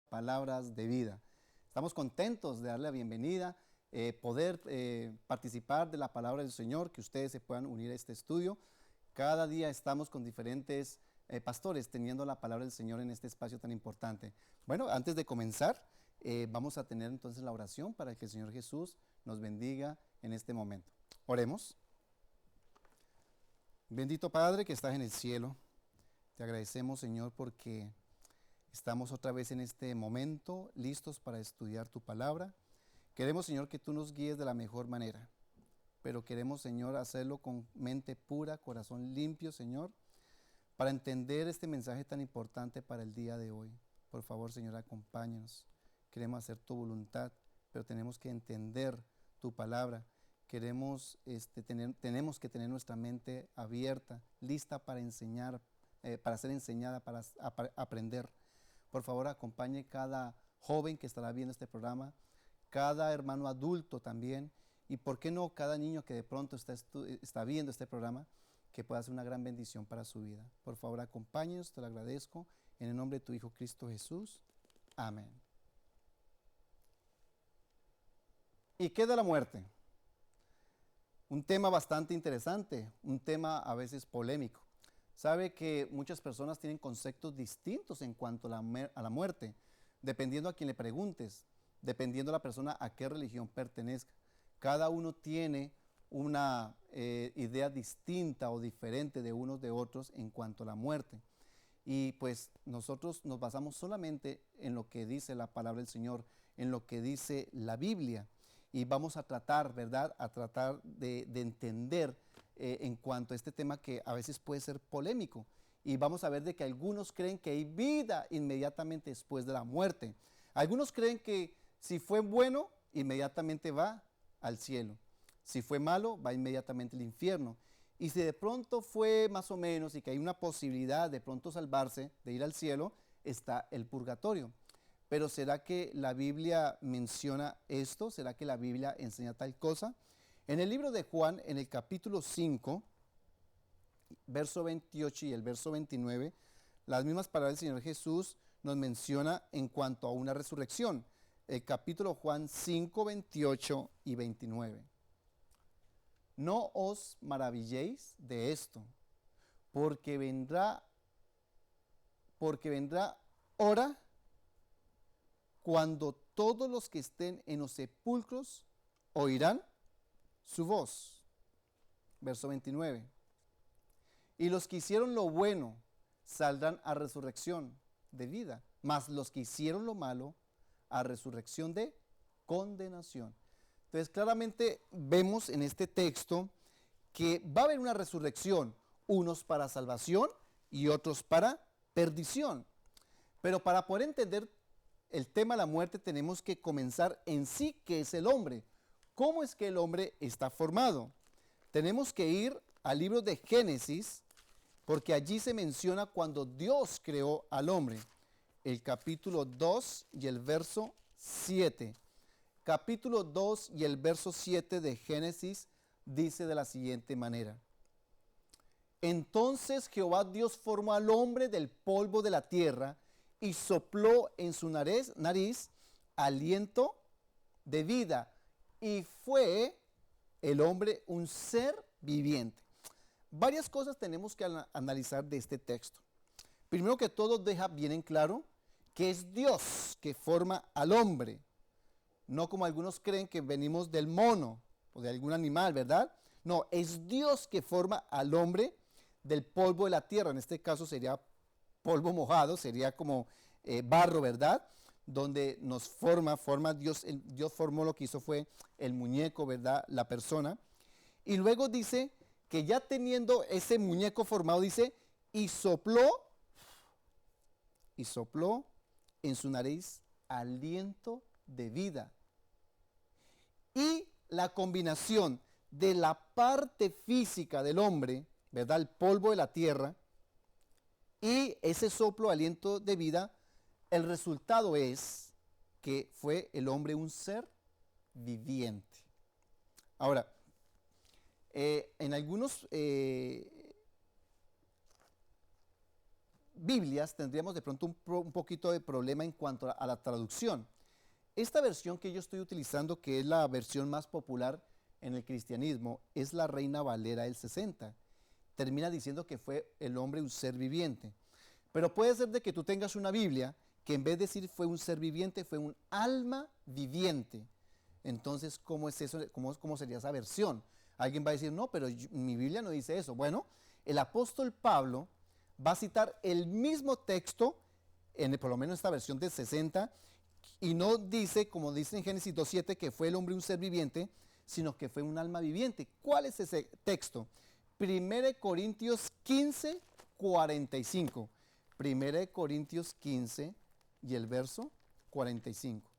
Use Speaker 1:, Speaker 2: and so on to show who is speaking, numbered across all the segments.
Speaker 1: palabras de vida. Estamos contentos de darle la bienvenida, poder participar de la palabra del Señor, que ustedes se puedan unir a este estudio. Cada día estamos con diferentes pastores teniendo la palabra del Señor en este espacio tan importante. Bueno, antes de comenzar, vamos a tener entonces la oración para que el Señor Jesús nos bendiga en este momento. Oremos. Bendito Padre que estás en el cielo, te agradecemos, Señor, porque estamos otra vez en este momento listos para estudiar tu palabra. Queremos, Señor, que tú nos guíes de la mejor manera, pero queremos, Señor, hacerlo con mente pura, corazón limpio, Señor, para entender este mensaje tan importante para el día de hoy. Por favor, Señor, acompáñanos. Queremos hacer tu voluntad, pero tenemos que entender tu palabra. Tenemos que tener nuestra mente abierta, lista para enseñar, para ser enseñada, para aprender. Por favor, acompañe cada joven que estará viendo este programa, cada hermano adulto también, y por qué no cada niño que de pronto está viendo este programa, que pueda ser una gran bendición para su vida. Por favor, acompáñenos, te lo agradezco, en el nombre de tu Hijo Cristo Jesús. Amén. ¿Y qué de la muerte? Un tema bastante interesante, un tema a veces polémico. Sabe que muchas personas tienen conceptos distintos en cuanto a la muerte, dependiendo a quien le preguntes, dependiendo a la persona a qué religión pertenezca. Cada uno tiene una idea distinta o diferente de unos de otros en cuanto a la muerte. Y pues nosotros nos basamos solamente en lo que dice la palabra del Señor, en lo que dice la Biblia. Y vamos a tratar, ¿verdad? A tratar de entender en cuanto a este tema que a veces puede ser polémico. Y vamos a ver de que algunos creen que hay vida inmediatamente después de la muerte. Algunos creen que si fue bueno, inmediatamente va al cielo. Si fue malo, va inmediatamente al infierno. Y si de pronto fue más o menos y que hay una posibilidad de pronto salvarse, de ir al cielo, está el purgatorio. Pero ¿será que la Biblia menciona esto? ¿Será que la Biblia enseña tal cosa? En el libro de Juan, en el capítulo 5, verso 28 y el verso 29, las mismas palabras del Señor Jesús nos menciona en cuanto a una resurrección. El capítulo Juan 5, 28 y 29. No os maravilléis de esto, porque vendrá hora cuando todos los que estén en los sepulcros oirán su voz. Verso 29. Y los que hicieron lo bueno saldrán a resurrección de vida, mas los que hicieron lo malo a resurrección de condenación. Entonces claramente vemos en este texto que va a haber una resurrección, unos para salvación y otros para perdición. Pero para poder entender el tema de la muerte tenemos que comenzar en sí, ¿qué es el hombre? ¿Cómo es que el hombre está formado? Tenemos que ir al libro de Génesis, porque allí se menciona cuando Dios creó al hombre. El capítulo 2 y el verso 7. Capítulo 2 y el verso 7 de Génesis dice de la siguiente manera. Entonces Jehová Dios formó al hombre del polvo de la tierra y sopló en su nariz aliento de vida, y fue el hombre un ser viviente. Varias cosas tenemos que analizar de este texto. Primero que todo, deja bien en claro que es Dios que forma al hombre, no como algunos creen que venimos del mono o de algún animal, ¿verdad? No, es Dios que forma al hombre del polvo de la tierra. En este caso sería polvo mojado, sería como barro, ¿verdad? Donde nos forma Dios. Dios formó, lo que hizo fue el muñeco, ¿verdad? La persona. Y luego dice que ya teniendo ese muñeco formado, dice, y sopló en su nariz aliento de vida. Y la combinación de la parte física del hombre, ¿verdad? El polvo de la tierra, y ese soplo, aliento de vida, el resultado es que fue el hombre un ser viviente. Ahora, en algunos Biblias tendríamos de pronto un poquito de problema en cuanto a la traducción. Esta versión que yo estoy utilizando, que es la versión más popular en el cristianismo, es la Reina Valera del 60. Termina diciendo que fue el hombre un ser viviente. Pero puede ser de que tú tengas una Biblia que en vez de decir fue un ser viviente, fue un alma viviente. Entonces, ¿cómo es eso? ¿Cómo sería esa versión? Alguien va a decir, no, pero mi Biblia no dice eso. Bueno, el apóstol Pablo va a citar el mismo texto, por lo menos esta versión del 60, y no dice, como dice en Génesis 2.7, que fue el hombre un ser viviente, sino que fue un alma viviente. ¿Cuál es ese texto? 1 Corintios 15, 45. 1 Corintios 15 y el verso 45.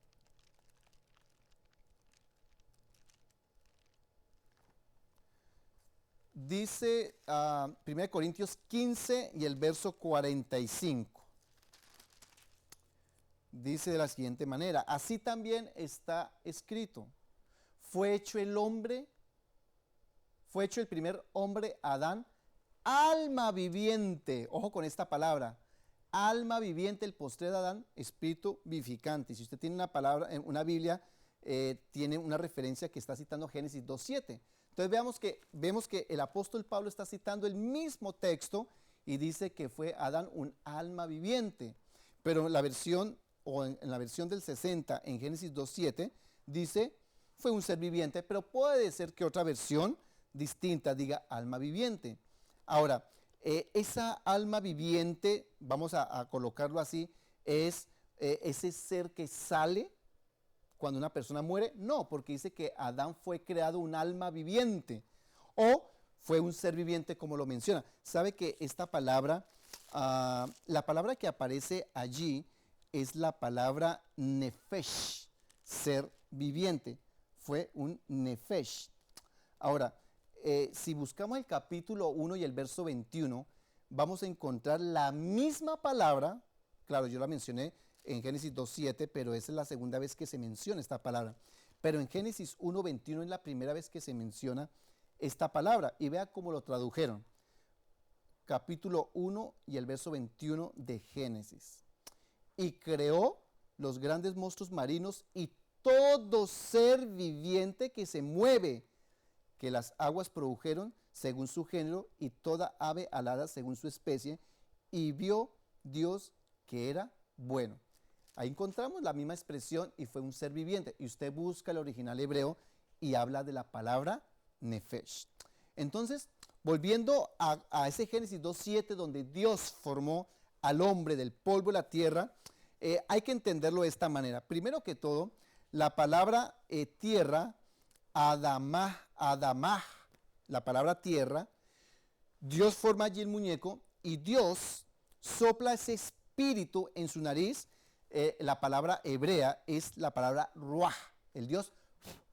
Speaker 1: Dice 1 Corintios 15 y el verso 45. Dice de la siguiente manera, así también está escrito, fue hecho el primer hombre, Adán, alma viviente. Ojo con esta palabra, alma viviente, el postrer Adán, espíritu vivificante. Si usted tiene una palabra, una Biblia, tiene una referencia que está citando Génesis 2.7. Entonces vemos que el apóstol Pablo está citando el mismo texto y dice que fue Adán un alma viviente. Pero en la versión, en la versión del 60, en Génesis 2.7, dice fue un ser viviente, pero puede ser que otra versión distinta diga alma viviente. Ahora, esa alma viviente, vamos a colocarlo así, es ese ser que sale cuando una persona muere. No, porque dice que Adán fue creado un alma viviente o fue un ser viviente, como lo menciona. Sabe que esta palabra, la palabra que aparece allí es la palabra nefesh, ser viviente. Fue un nefesh. Ahora, si buscamos el capítulo 1 y el verso 21, vamos a encontrar la misma palabra. Claro, yo la mencioné en Génesis 2.7, pero esa es la segunda vez que se menciona esta palabra. Pero en Génesis 1.21 es la primera vez que se menciona esta palabra. Y vea cómo lo tradujeron. Capítulo 1 y el verso 21 de Génesis. Y creó los grandes monstruos marinos y todo ser viviente que se mueve, que las aguas produjeron según su género, y toda ave alada según su especie, y vio Dios que era bueno. Ahí encontramos la misma expresión, y fue un ser viviente. Y usted busca el original hebreo y habla de la palabra nefesh. Entonces, volviendo a ese Génesis 2.7, donde Dios formó al hombre del polvo de la tierra, hay que entenderlo de esta manera. Primero que todo, la palabra tierra, Adamah, la palabra tierra, Dios forma allí el muñeco y Dios sopla ese espíritu en su nariz. La palabra hebrea es la palabra ruach. El Dios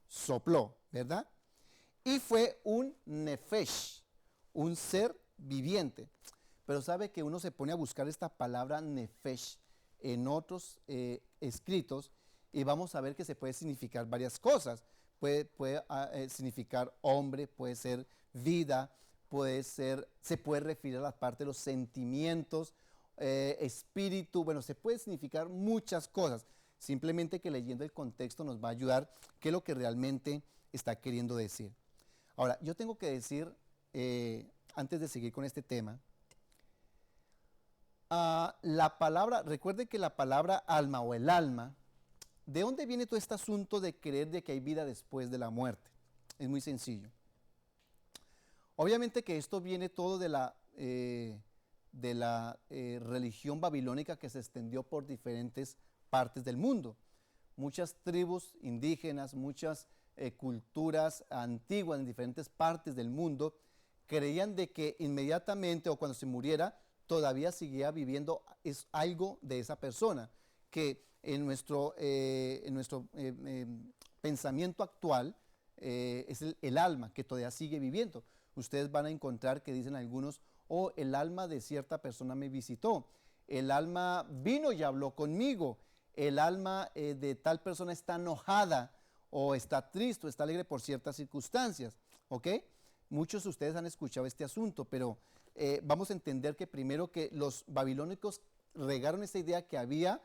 Speaker 1: sopló, ¿verdad? Y fue un nefesh, un ser viviente. Pero sabe que uno se pone a buscar esta palabra nefesh en otros escritos y vamos a ver que se puede significar varias cosas. Puede significar hombre, puede ser vida, se puede referir a la parte de los sentimientos, espíritu. Bueno, se puede significar muchas cosas. Simplemente que leyendo el contexto nos va a ayudar qué es lo que realmente está queriendo decir. Ahora, yo tengo que decir, antes de seguir con este tema, la palabra, recuerde que la palabra alma o el alma, ¿de dónde viene todo este asunto de creer de que hay vida después de la muerte? Es muy sencillo. Obviamente que esto viene todo de la religión babilónica que se extendió por diferentes partes del mundo. Muchas tribus indígenas, muchas culturas antiguas en diferentes partes del mundo creían de que inmediatamente o cuando se muriera todavía seguía viviendo algo de esa persona, que en nuestro pensamiento actual es el alma que todavía sigue viviendo. Ustedes van a encontrar que dicen algunos, oh, el alma de cierta persona me visitó, el alma vino y habló conmigo, el alma de tal persona está enojada o está triste o está alegre por ciertas circunstancias, ¿ok? Muchos de ustedes han escuchado este asunto, pero vamos a entender que primero que los babilónicos regaron esa idea que había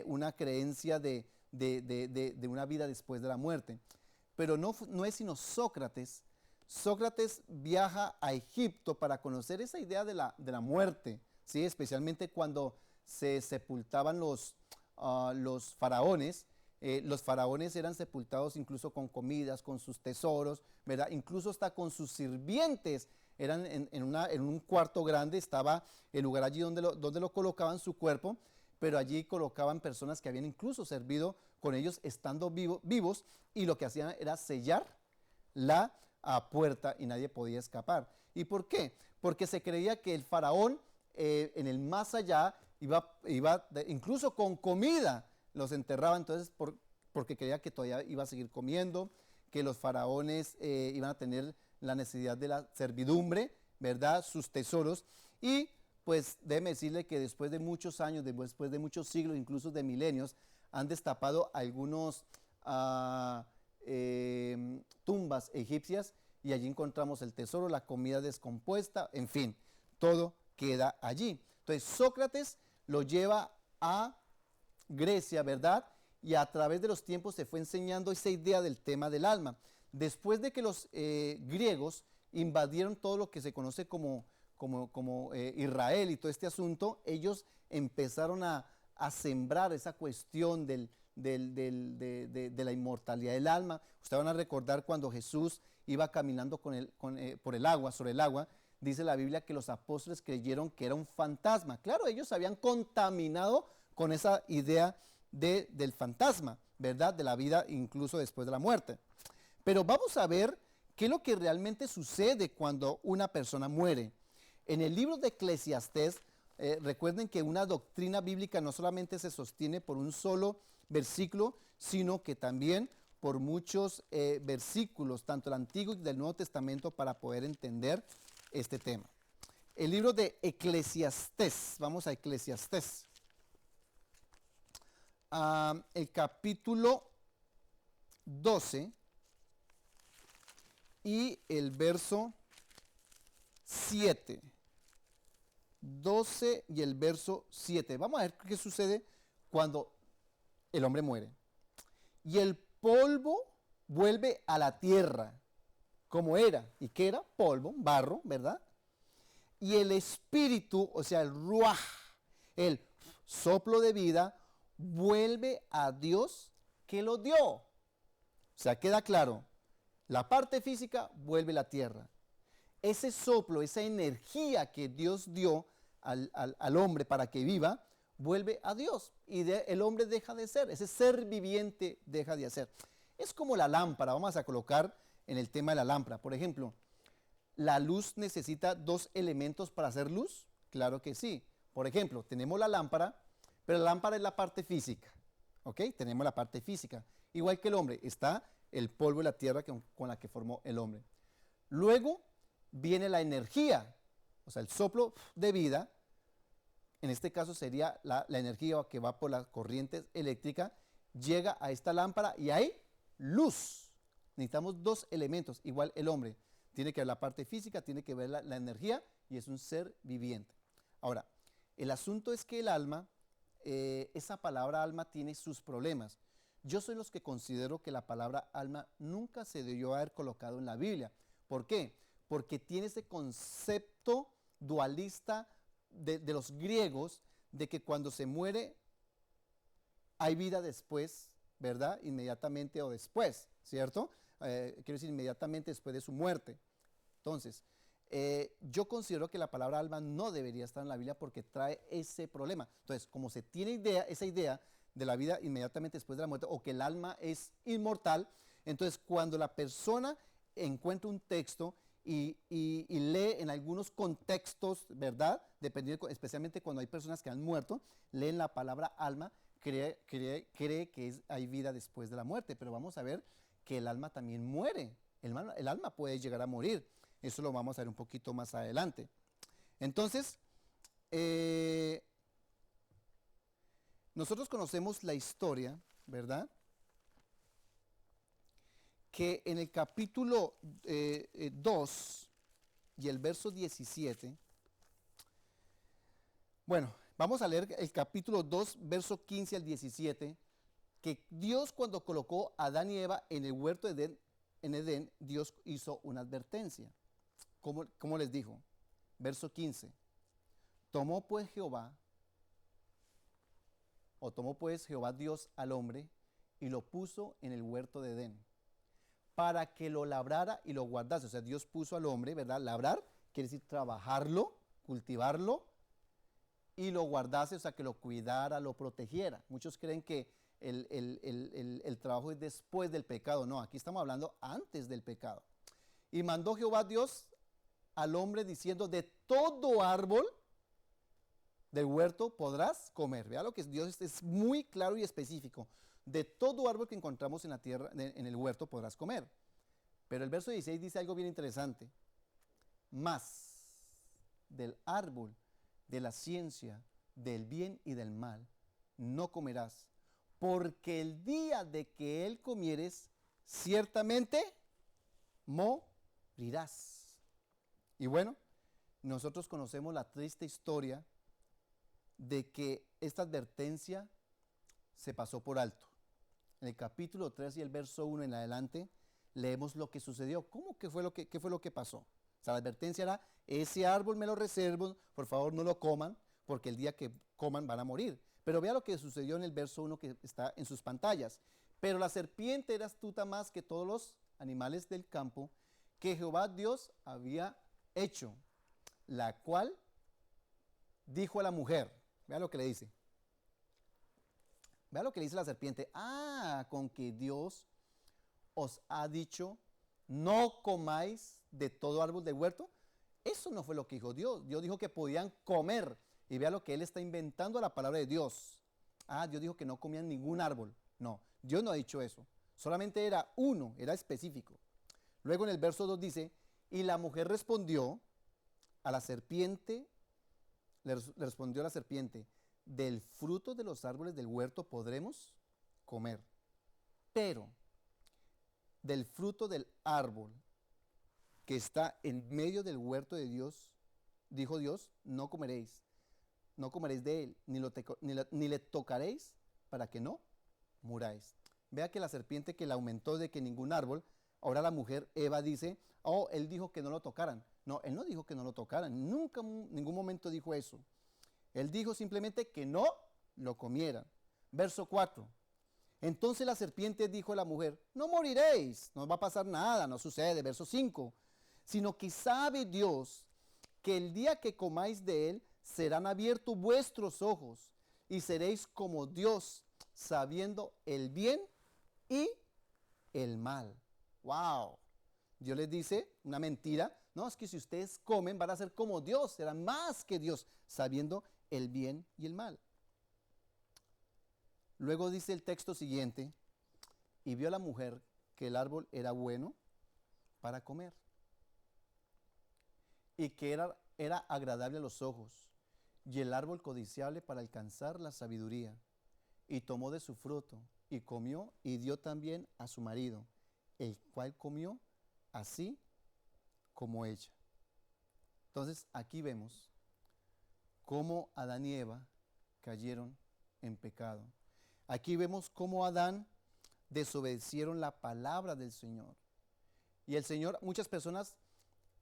Speaker 1: una creencia de una vida después de la muerte. Pero no es sino Sócrates. Sócrates viaja a Egipto para conocer esa idea de la muerte, ¿sí? Especialmente cuando se sepultaban los faraones. Los faraones eran sepultados incluso con comidas, con sus tesoros, ¿verdad? Incluso hasta con sus sirvientes. Eran en un cuarto grande, estaba el lugar allí donde lo colocaban su cuerpo, pero allí colocaban personas que habían incluso servido con ellos estando vivos, y lo que hacían era sellar la puerta y nadie podía escapar. ¿Y por qué? Porque se creía que el faraón en el más allá incluso con comida los enterraba, entonces porque creía que todavía iba a seguir comiendo, que los faraones iban a tener la necesidad de la servidumbre, ¿verdad? Sus tesoros. Y pues déjeme decirle que después de muchos años, después de muchos siglos, incluso de milenios, han destapado algunos tumbas egipcias y allí encontramos el tesoro, la comida descompuesta, en fin, todo queda allí. Entonces Sócrates lo lleva a Grecia, ¿verdad? Y a través de los tiempos se fue enseñando esa idea del tema del alma. Después de que los griegos invadieron todo lo que se conoce como Israel y todo este asunto, ellos empezaron a sembrar esa cuestión de la inmortalidad del alma. Ustedes van a recordar cuando Jesús iba caminando por el agua, sobre el agua, dice la Biblia que los apóstoles creyeron que era un fantasma. Claro, ellos se habían contaminado con esa idea del fantasma, ¿verdad? De la vida incluso después de la muerte. Pero vamos a ver qué es lo que realmente sucede cuando una persona muere. En el libro de Eclesiastés, recuerden que una doctrina bíblica no solamente se sostiene por un solo versículo, sino que también por muchos versículos, tanto del Antiguo y del Nuevo Testamento, para poder entender este tema. El libro de Eclesiastés, vamos a Eclesiastés. El capítulo 12 y el verso 7. 12 y el verso 7. Vamos a ver qué sucede cuando el hombre muere. Y el polvo vuelve a la tierra como era. ¿Y qué era? Polvo, barro, ¿verdad? Y el espíritu, o sea, el ruaj, el soplo de vida, vuelve a Dios que lo dio. O sea, queda claro, la parte física vuelve a la tierra. Ese soplo, esa energía que Dios dio al hombre para que viva, vuelve a Dios y el hombre deja de ser, ese ser viviente deja de ser. Es como la lámpara, vamos a colocar en el tema de la lámpara. Por ejemplo, ¿la luz necesita dos elementos para hacer luz? Claro que sí. Por ejemplo, tenemos la lámpara, pero la lámpara es la parte física, ¿ok? Tenemos la parte física. Igual que el hombre, está el polvo y la tierra con la que formó el hombre. Luego viene la energía, o sea, el soplo de vida. En este caso sería la energía que va por la corriente eléctrica, llega a esta lámpara y hay luz. Necesitamos dos elementos, igual el hombre. Tiene que ver la parte física, tiene que ver la energía y es un ser viviente. Ahora, el asunto es que el alma, esa palabra alma tiene sus problemas. Yo soy los que considero que la palabra alma nunca se debió haber colocado en la Biblia. ¿Por qué? Porque tiene ese concepto dualista de los griegos, de que cuando se muere hay vida después, ¿verdad? Inmediatamente o después, ¿cierto? Quiero decir, inmediatamente después de su muerte. Entonces, yo considero que la palabra alma no debería estar en la Biblia porque trae ese problema. Entonces, como se tiene esa idea de la vida inmediatamente después de la muerte, o que el alma es inmortal, entonces cuando la persona encuentra un texto y lee en algunos contextos, ¿verdad? Dependiendo, especialmente cuando hay personas que han muerto, leen la palabra alma, cree que hay vida después de la muerte, pero vamos a ver que el alma también muere. El alma puede llegar a morir. Eso lo vamos a ver un poquito más adelante. Entonces, nosotros conocemos la historia, ¿verdad? Que en el capítulo 2 y el verso 17, Bueno, vamos a leer el capítulo 2, verso 15 al 17, que Dios cuando colocó a Adán y Eva en el huerto de Edén, en Edén, Dios hizo una advertencia. ¿Cómo les dijo? Verso 15. Tomó pues Jehová Dios al hombre y lo puso en el huerto de Edén para que lo labrara y lo guardase. O sea, Dios puso al hombre, ¿verdad? Labrar quiere decir trabajarlo, cultivarlo y lo guardase, o sea, que lo cuidara, lo protegiera. Muchos creen que el trabajo es después del pecado. No, aquí estamos hablando antes del pecado. Y mandó Jehová Dios al hombre diciendo, de todo árbol del huerto podrás comer. Vea lo que Dios es muy claro y específico. De todo árbol que encontramos en la tierra, en el huerto, podrás comer. Pero el verso 16 dice algo bien interesante. Mas del árbol de la ciencia, del bien y del mal, no comerás, porque el día de que él comieres, ciertamente morirás. Y bueno, nosotros conocemos la triste historia de que esta advertencia se pasó por alto. En el capítulo 3 y el verso 1 en adelante, leemos lo que sucedió. ¿Cómo que fue qué fue lo que pasó? O sea, la advertencia era, ese árbol me lo reservo, por favor no lo coman, porque el día que coman van a morir. Pero vea lo que sucedió en el verso 1 que está en sus pantallas. Pero la serpiente era astuta más que todos los animales del campo que Jehová Dios había hecho, la cual dijo a la mujer, vea lo que le dice. Vea lo que le dice la serpiente. Con que Dios os ha dicho, no comáis de todo árbol del huerto. Eso no fue lo que dijo Dios. Dios dijo que podían comer. Y vea lo que él está inventando a la palabra de Dios. Dios dijo que no comían ningún árbol. No, Dios no ha dicho eso. Solamente era uno, era específico. Luego en el verso 2 dice, y la mujer respondió a la serpiente, le respondió a la serpiente, del fruto de los árboles del huerto podremos comer, pero del fruto del árbol que está en medio del huerto de Dios, dijo Dios, no comeréis de él, ni le tocaréis para que no muráis. Vea que la serpiente que le aumentó de que ningún árbol, ahora la mujer Eva dice, él dijo que no lo tocaran. No, él no dijo que no lo tocaran, nunca, en ningún momento dijo eso. Él dijo simplemente que no lo comieran. Verso 4. Entonces la serpiente dijo a la mujer, no moriréis, no va a pasar nada, no sucede. Verso 5. Sino que sabe Dios que el día que comáis de él, serán abiertos vuestros ojos y seréis como Dios, sabiendo el bien y el mal. ¡Wow! Dios les dice una mentira. No, es que si ustedes comen van a ser como Dios, serán más que Dios, sabiendo el bien y el mal. Luego dice el texto siguiente, y vio la mujer que el árbol era bueno para comer y que era agradable a los ojos y el árbol codiciable para alcanzar la sabiduría. Y tomó de su fruto y comió y dio también a su marido, el cual comió así como ella. Entonces aquí vemos cómo Adán y Eva cayeron en pecado. Aquí vemos cómo Adán desobedecieron la palabra del Señor. Y el Señor, muchas personas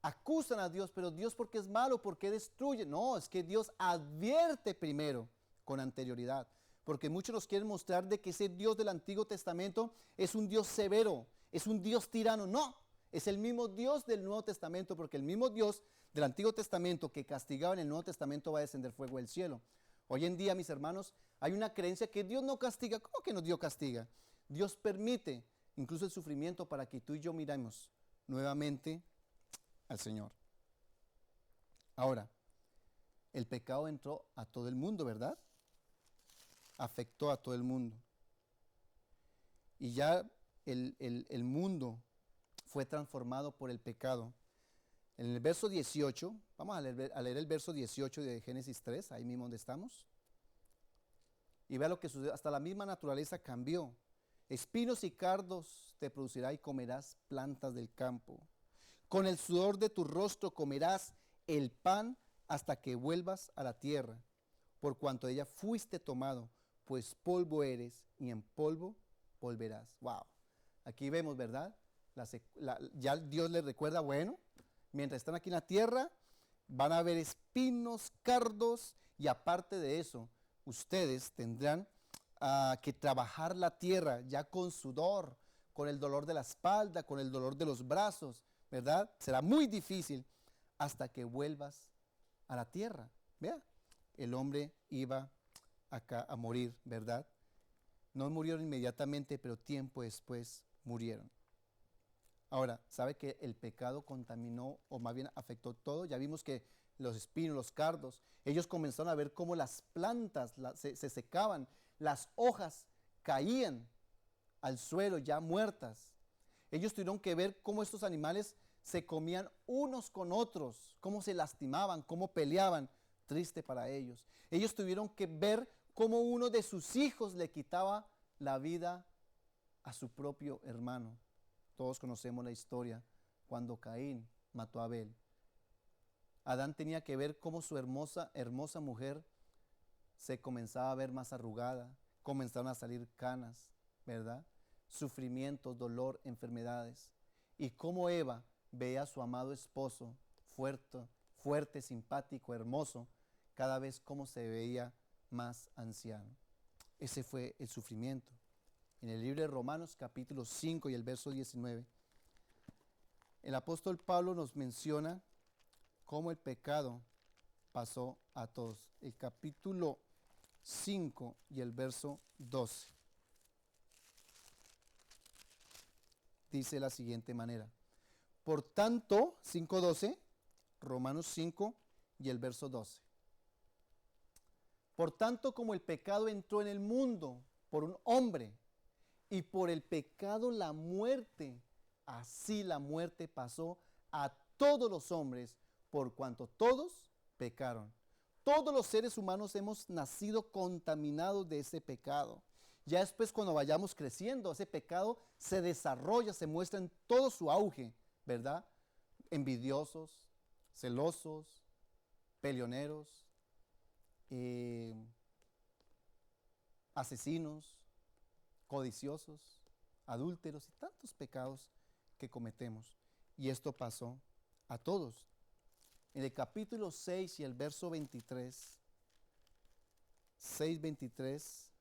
Speaker 1: acusan a Dios, pero Dios porque es malo, porque destruye. No, es que Dios advierte primero con anterioridad. Porque muchos nos quieren mostrar de que ese Dios del Antiguo Testamento es un Dios severo, es un Dios tirano. No, es el mismo Dios del Nuevo Testamento, porque el mismo Dios del Antiguo Testamento que castigaba en el Nuevo Testamento va a descender fuego del cielo. Hoy en día, mis hermanos, hay una creencia que Dios no castiga. ¿Cómo que no Dios castiga? Dios permite incluso el sufrimiento para que tú y yo miremos nuevamente al Señor. Ahora, el pecado entró a todo el mundo, ¿verdad? Afectó a todo el mundo. Y ya el mundo fue transformado por el pecado. En el verso 18, vamos a leer el verso 18 de Génesis 3, ahí mismo donde estamos. Y vea lo que sucedió, hasta la misma naturaleza cambió. Espinos y cardos te producirá y comerás plantas del campo. Con el sudor de tu rostro comerás el pan hasta que vuelvas a la tierra, por cuanto de ella fuiste tomado, pues polvo eres y en polvo volverás. Wow. Aquí vemos, ¿verdad? Ya Dios les recuerda, bueno, mientras están aquí en la tierra, van a haber espinos, cardos, y aparte de eso, ustedes tendrán que trabajar la tierra ya con sudor, con el dolor de la espalda, con el dolor de los brazos, ¿verdad? Será muy difícil hasta que vuelvas a la tierra. Vea, el hombre iba acá a morir, ¿verdad? No murieron inmediatamente, pero tiempo después murieron. Ahora, ¿sabe que el pecado contaminó o más bien afectó todo? Ya vimos que los espinos, los cardos, ellos comenzaron a ver cómo las plantas se secaban, las hojas caían al suelo ya muertas. Ellos tuvieron que ver cómo estos animales se comían unos con otros, cómo se lastimaban, cómo peleaban. Triste para ellos. Ellos tuvieron que ver cómo uno de sus hijos le quitaba la vida a su propio hermano. Todos conocemos la historia cuando Caín mató a Abel. Adán tenía que ver cómo su hermosa mujer se comenzaba a ver más arrugada, comenzaron a salir canas, ¿verdad? Sufrimientos, dolor, enfermedades. Y cómo Eva veía a su amado esposo fuerte, simpático, hermoso, cada vez cómo se veía más anciano. Ese fue el sufrimiento. En el libro de Romanos capítulo 5 y el verso 19, el apóstol Pablo nos menciona cómo el pecado pasó a todos. El capítulo 5 y el verso 12 dice de la siguiente manera: por tanto, 5:12, Romanos 5 y el verso 12. Por tanto, como el pecado entró en el mundo por un hombre, y por el pecado la muerte, así la muerte pasó a todos los hombres, por cuanto todos pecaron. Todos los seres humanos hemos nacido contaminados de ese pecado. Ya después, cuando vayamos creciendo, ese pecado se desarrolla, se muestra en todo su auge, ¿verdad? Envidiosos, celosos, peleoneros, asesinos, codiciosos, adúlteros y tantos pecados que cometemos. Y esto pasó a todos. En el capítulo 6 y el verso 23, 6:23,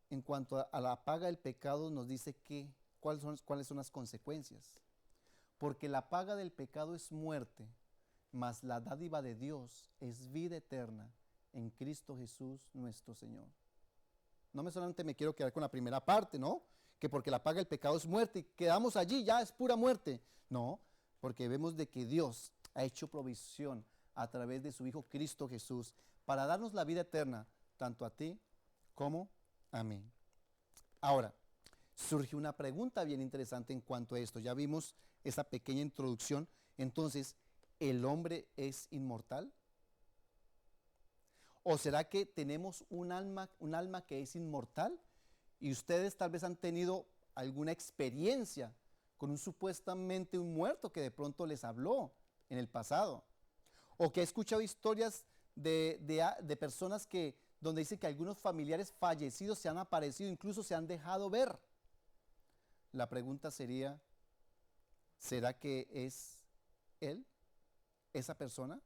Speaker 1: en cuanto a la paga del pecado, nos dice que cuáles son las consecuencias. Porque la paga del pecado es muerte, mas la dádiva de Dios es vida eterna en Cristo Jesús nuestro Señor. No me solamente me quiero quedar con la primera parte, ¿no? Que porque la paga del pecado es muerte y quedamos allí, ya es pura muerte. No, porque vemos de que Dios ha hecho provisión a través de su Hijo Cristo Jesús para darnos la vida eterna, tanto a ti como a mí. Ahora, surge una pregunta bien interesante en cuanto a esto. Ya vimos esa pequeña introducción. Entonces, ¿el hombre es inmortal? ¿O será que tenemos un alma que es inmortal? Y ustedes tal vez han tenido alguna experiencia con supuestamente un muerto que de pronto les habló en el pasado. O que ha escuchado historias de personas donde dice que algunos familiares fallecidos se han aparecido, incluso se han dejado ver. La pregunta sería, ¿será que es él, esa persona,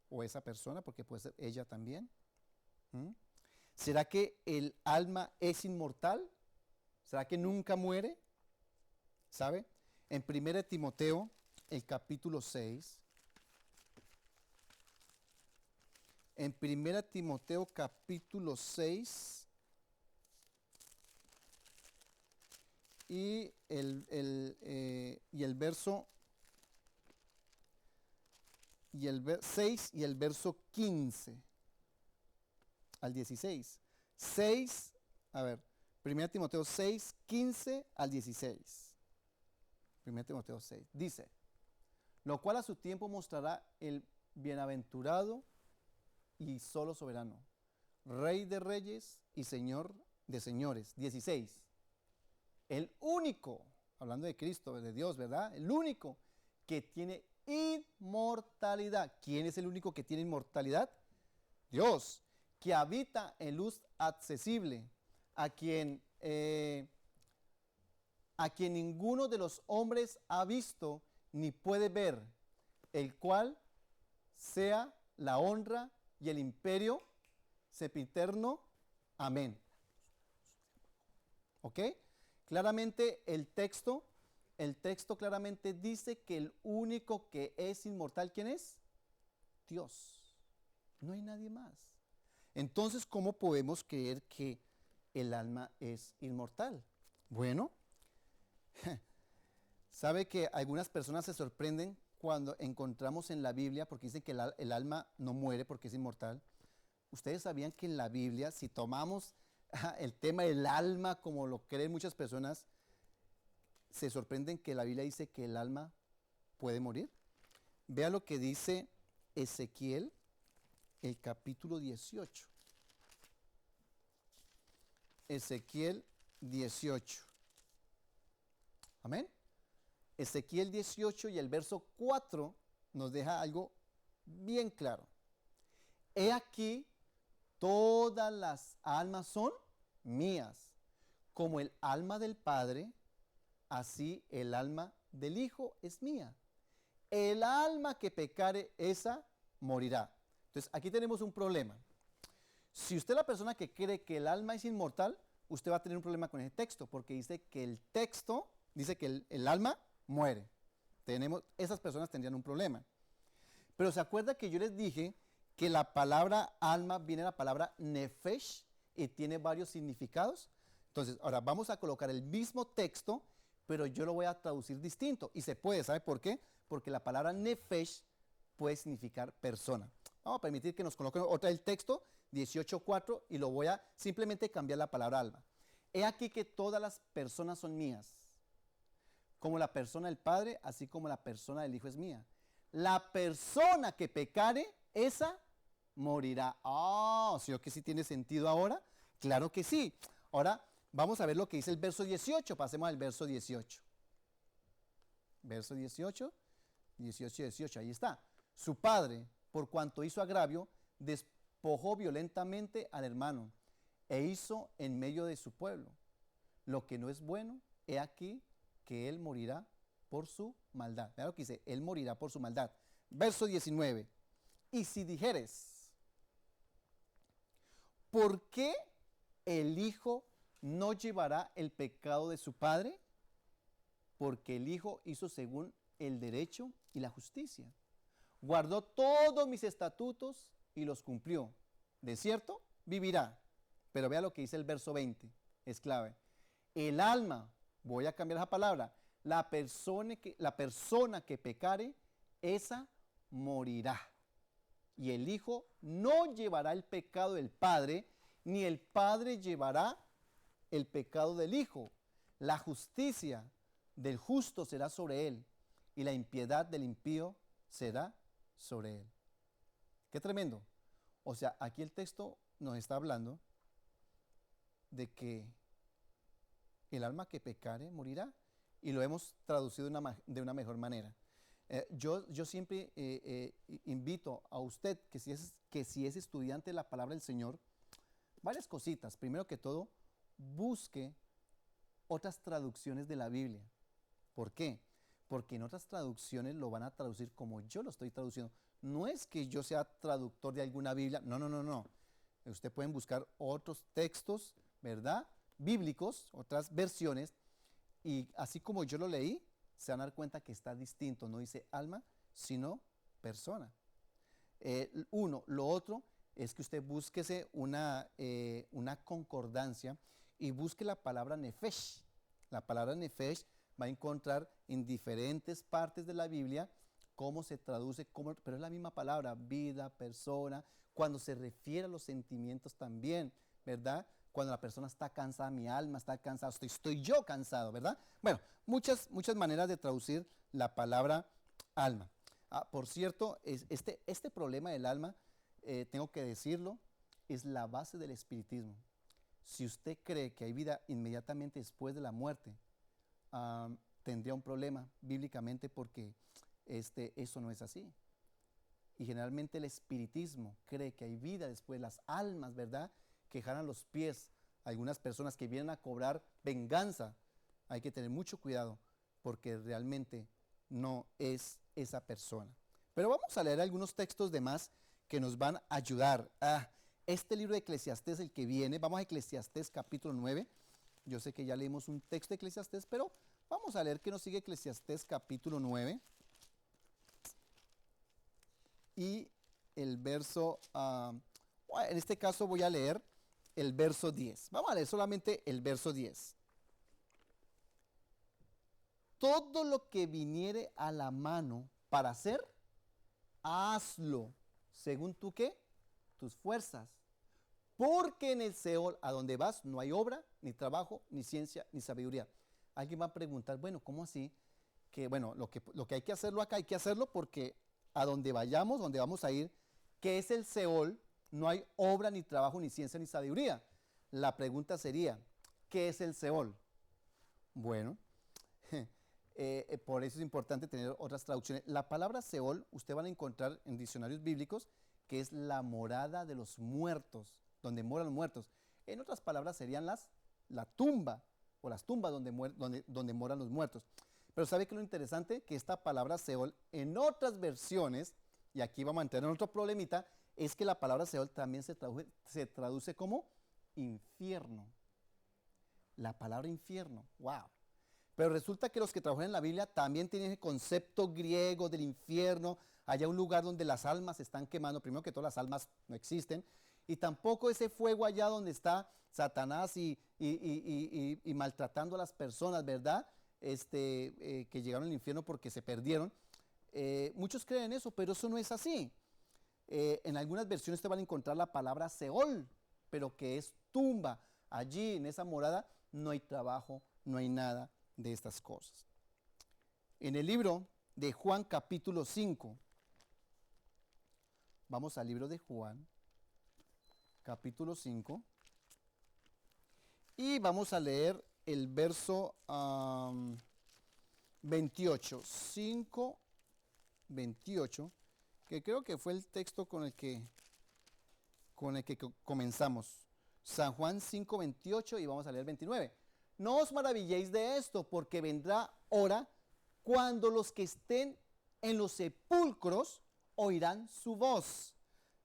Speaker 1: o esa persona, porque puede ser ella también? ¿Será que el alma es inmortal? ¿Será que nunca muere? ¿Sabe? En 1 Timoteo, el capítulo 6, en 1 Timoteo capítulo 6 y el verso 6 y el verso 15 al 16. 6, a ver, 1 Timoteo 6, 15 al 16. 1 Timoteo 6, dice: lo cual a su tiempo mostrará el bienaventurado y solo soberano, Rey de reyes y Señor de señores. 16. El único, hablando de Cristo, de Dios, ¿verdad? El único que tiene inmortalidad. ¿Quién es el único que tiene inmortalidad? Dios, que habita en luz accesible, a quien ninguno de los hombres ha visto ni puede ver, el cual sea la honra y el imperio sempiterno. Amén. ¿Ok? Claramente el texto claramente dice que el único que es inmortal, ¿quién es? Dios. No hay nadie más. Entonces, ¿cómo podemos creer que el alma es inmortal? Bueno, sabe que algunas personas se sorprenden cuando encontramos en la Biblia, porque dicen que el alma no muere porque es inmortal. Ustedes sabían que en la Biblia, si tomamos el tema del alma como lo creen muchas personas, se sorprenden que la Biblia dice que el alma puede morir. Vea lo que dice Ezequiel, el capítulo 18. Ezequiel 18. Amén. Ezequiel 18 y el verso 4 nos deja algo bien claro. He aquí, todas las almas son mías, como el alma del Padre, así el alma del Hijo es mía. El alma que pecare, esa morirá. Entonces, aquí tenemos un problema. Si usted es la persona que cree que el alma es inmortal, usted va a tener un problema con ese texto, porque dice que el texto dice que el alma muere. Esas personas tendrían un problema. Pero ¿se acuerda que yo les dije que la palabra alma viene de la palabra nefesh y tiene varios significados? Entonces, ahora vamos a colocar el mismo texto, pero yo lo voy a traducir distinto. Y se puede, ¿sabe por qué? Porque la palabra nefesh puede significar persona. Vamos a permitir que nos coloquen otra el texto, 18.4, y lo voy a simplemente cambiar la palabra alma. He aquí que todas las personas son mías, como la persona del Padre, así como la persona del Hijo es mía. La persona que pecare, esa morirá. ¿Sí o que sí tiene sentido ahora? Claro que sí. Ahora vamos a ver lo que dice el verso 18. Pasemos al verso 18. Verso 18, 18, ahí está. Su padre, por cuanto hizo agravio, despojó violentamente al hermano e hizo en medio de su pueblo lo que no es bueno. He aquí que él morirá por su maldad. Vean lo que dice, él morirá por su maldad. Verso 19. Y si dijeres, ¿por qué el Hijo no llevará el pecado de su Padre? Porque el Hijo hizo según el derecho y la justicia. Guardó todos mis estatutos y los cumplió. De cierto, vivirá. Pero vea lo que dice el verso 20, es clave. El alma, voy a cambiar esa palabra, la persona que pecare, esa morirá. Y el Hijo no llevará el pecado del Padre, ni el Padre llevará el pecado del Hijo. La justicia del justo será sobre él, y la impiedad del impío será sobre él. Qué tremendo. O sea, aquí el texto nos está hablando de que el alma que pecare morirá, y lo hemos traducido de una mejor manera. Yo siempre invito a usted que si es estudiante de la palabra del Señor, varias cositas. Primero que todo, busque otras traducciones de la Biblia. ¿Por qué? Porque en otras traducciones lo van a traducir como yo lo estoy traduciendo. No es que yo sea traductor de alguna Biblia, no. Usted pueden buscar otros textos, ¿verdad? Bíblicos, otras versiones, y así como yo lo leí, se van a dar cuenta que está distinto. No dice alma, sino persona. Lo otro es que usted búsquese una concordancia y busque la palabra nefesh. La palabra nefesh va a encontrar en diferentes partes de la Biblia cómo se traduce, pero es la misma palabra, vida, persona, cuando se refiere a los sentimientos también, ¿verdad? Cuando la persona está cansada, mi alma está cansada, estoy yo cansado, ¿verdad? Bueno, muchas maneras de traducir la palabra alma. Por cierto, este problema del alma, tengo que decirlo, es la base del espiritismo. Si usted cree que hay vida inmediatamente después de la muerte, tendría un problema bíblicamente, porque eso no es así. Y generalmente el espiritismo cree que hay vida después, las almas, ¿verdad?, que jalan los pies. Algunas personas que vienen a cobrar venganza. Hay que tener mucho cuidado porque realmente no es esa persona. Pero vamos a leer algunos textos de más que nos van a ayudar. Este libro de Eclesiastés, el que viene, vamos a Eclesiastés capítulo 9. Yo sé que ya leímos un texto de Eclesiastés, pero vamos a leer que nos sigue Eclesiastés capítulo 9. Y el verso, en este caso voy a leer el verso 10. Vamos a leer solamente el verso 10. Todo lo que viniere a la mano para hacer, hazlo, según tú qué, tus fuerzas. Porque en el Seol, a donde vas, no hay obra, ni trabajo, ni ciencia, ni sabiduría. Alguien va a preguntar, bueno, ¿cómo así? Que bueno, lo que hay que hacerlo acá, hay que hacerlo porque a donde vayamos, donde vamos a ir, que es el Seol, no hay obra, ni trabajo, ni ciencia, ni sabiduría. La pregunta sería, ¿qué es el Seol? Bueno, por eso es importante tener otras traducciones. La palabra Seol, usted van a encontrar en diccionarios bíblicos que es la morada de los muertos, donde moran los muertos. En otras palabras serían la tumba, o las tumbas donde moran los muertos. Pero ¿sabe qué es lo interesante? Que esta palabra Seol en otras versiones, y aquí vamos a entrar en otro problemita, es que la palabra Seol también se traduce como infierno. La palabra infierno, wow. Pero resulta que los que trabajan en la Biblia también tienen el concepto griego del infierno, allá un lugar donde las almas están quemando. Primero que todas las almas no existen, y tampoco ese fuego allá donde está Satanás y maltratando a las personas, ¿verdad? Que llegaron al infierno porque se perdieron. Muchos creen eso, pero eso no es así. En algunas versiones te van a encontrar la palabra Seol, pero que es tumba. Allí en esa morada no hay trabajo, no hay nada de estas cosas. En el libro de Juan capítulo 5, vamos al libro de Juan capítulo 5 y vamos a leer el verso 28, 5, 28, que creo que fue el texto con el que comenzamos. San Juan 5, 28 y vamos a leer 29. No os maravilléis de esto, porque vendrá hora cuando los que estén en los sepulcros oirán su voz.